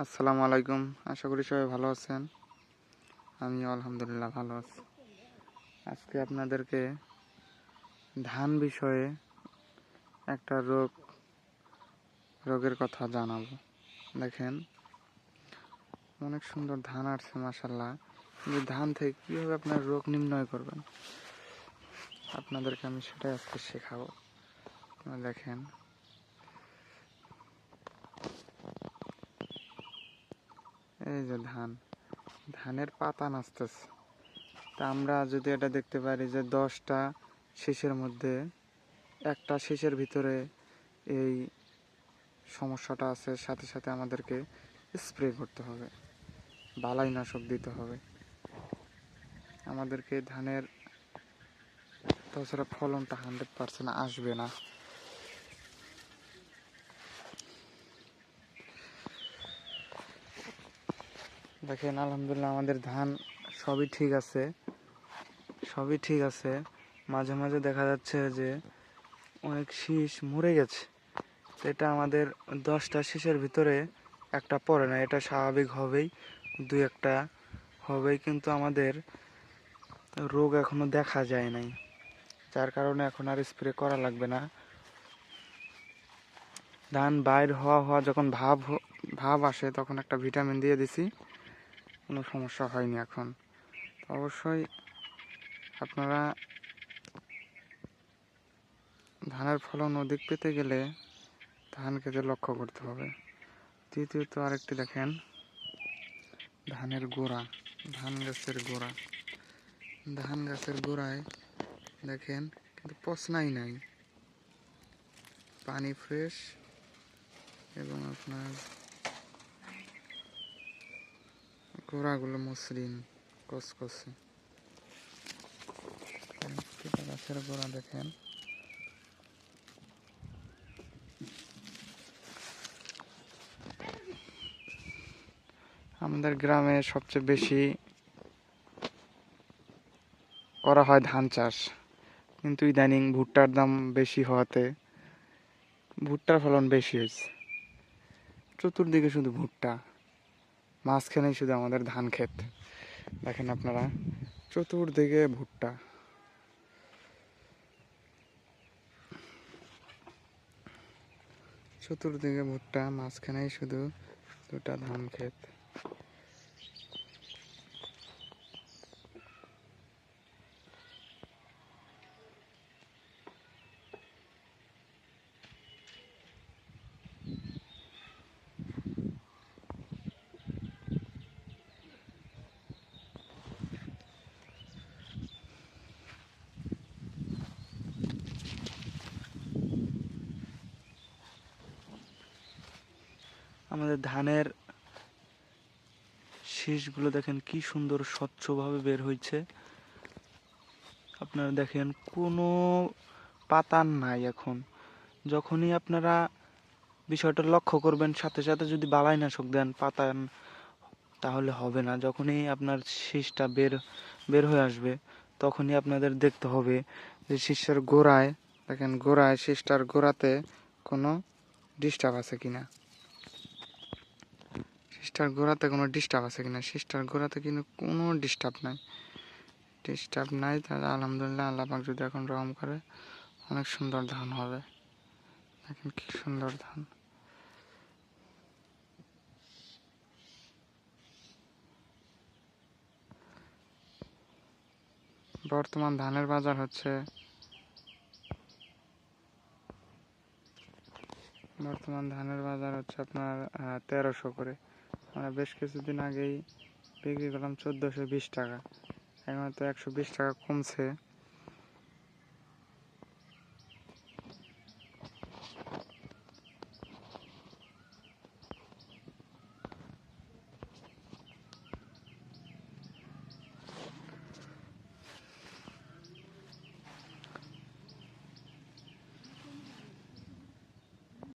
আসসালামু আলাইকুম। আশা করি সবাই ভালো আছেন। আমিও আলহামদুলিল্লাহ ভালো আছি। আজকে আপনাদেরকে ধান বিষয়ে একটা রোগের কথা জানাবো। দেখেন, অনেক সুন্দর ধান আসছে মাশাআল্লাহ। কিন্তু ধান থেকে কীভাবে আপনার রোগ নির্ণয় করবেন আপনাদেরকে আমি সেটাই আজকে শেখাবো। দেখেন, এই যে ধানের পাতা নাচতেছে। তা আমরা যদি এটা দেখতে পারি যে 10টা শীষের মধ্যে একটা শীষের ভিতরে এই সমস্যাটা আছে, সাথে সাথে আমাদেরকে স্প্রে করতে হবে, বালাইনাশক দিতে হবে। আমাদেরকে ধানের তাছাড়া ফলনটা 100% আসবে না। দেখেন, আলহামদুলিল্লাহ আমাদের ধান সবই ঠিক আছে। মাঝে মাঝে দেখা যাচ্ছে যে অনেক শীষ মরে গেছে। এটা আমাদের 10টা শীষের ভিতরে একটা পড়ে না, এটা স্বাভাবিক হবেই, দুই একটা হবেই, কিন্তু আমাদের রোগ এখনো দেখা যায় নাই, যার কারণে এখন আর স্প্রে করা লাগবে না। ধান বাইর হওয়া যখন ভাব আসে তখন একটা ভিটামিন দিয়ে দিছি, কোনো সমস্যা হয়নি এখন। অবশ্যই আপনারা ধানের ফলন অধিক পেতে গেলে ধান খেতে লক্ষ্য করতে হবে। তৃতীয়ত আরেকটি দেখেন, ধানের গোড়া, ধান গাছের গোড়ায় দেখেন কিন্তু পচনাই নাই, পানি ফ্রেশ এবং আপনার গোড়াগুলো মসৃণ কসকসে। গাছের গোড়া দেখেন, আমাদের গ্রামে সবচেয়ে বেশি করা হয় ধান চাষ, কিন্তু ইদানিং ভুট্টার দাম বেশি হওয়াতে ভুট্টার ফলন বেশি হয়েছে। চতুর্দিকে শুধু ভুট্টা, মাঝখানেই শুধু আমাদের ধান ক্ষেত। দেখেন আপনারা, চতুর্দিকে ভুট্টা, মাঝখানেই শুধু দুটা ধান ক্ষেত। আমাদের ধানের শীষগুলো দেখেন কি সুন্দর স্বচ্ছভাবে বের হয়েছে। আপনারা দেখেন কোনো পাতা নাই এখন। যখনই আপনারা বিষয়টা লক্ষ্য করবেন, সাথে সাথে যদি বালাইনাশক দেন পাতা, তাহলে হবে না। যখনই আপনার শীষটা বের হয়ে আসবে, তখনই আপনাদের দেখতে হবে যে শীষের গোড়ায়, দেখেন শীষটার গোড়াতে কোনো ডিস্টার্ব আছে কিনা, শীষটার গোড়াতে কিন্তু কোনো ডিস্টার্ব নাই। তাহলে আলহামদুলিল্লাহ, আল্লাহ পাক যদি এখন রহম করে অনেক সুন্দর ধান হবে। দেখেন কি সুন্দর ধান। বর্তমান ধানের বাজার হচ্ছে আপনার 1300 করে। আমরা বেশ কিছুদিন আগেই বিক্রি করলাম 1420 টাকা। এখন তো 120 টাকা কমছে।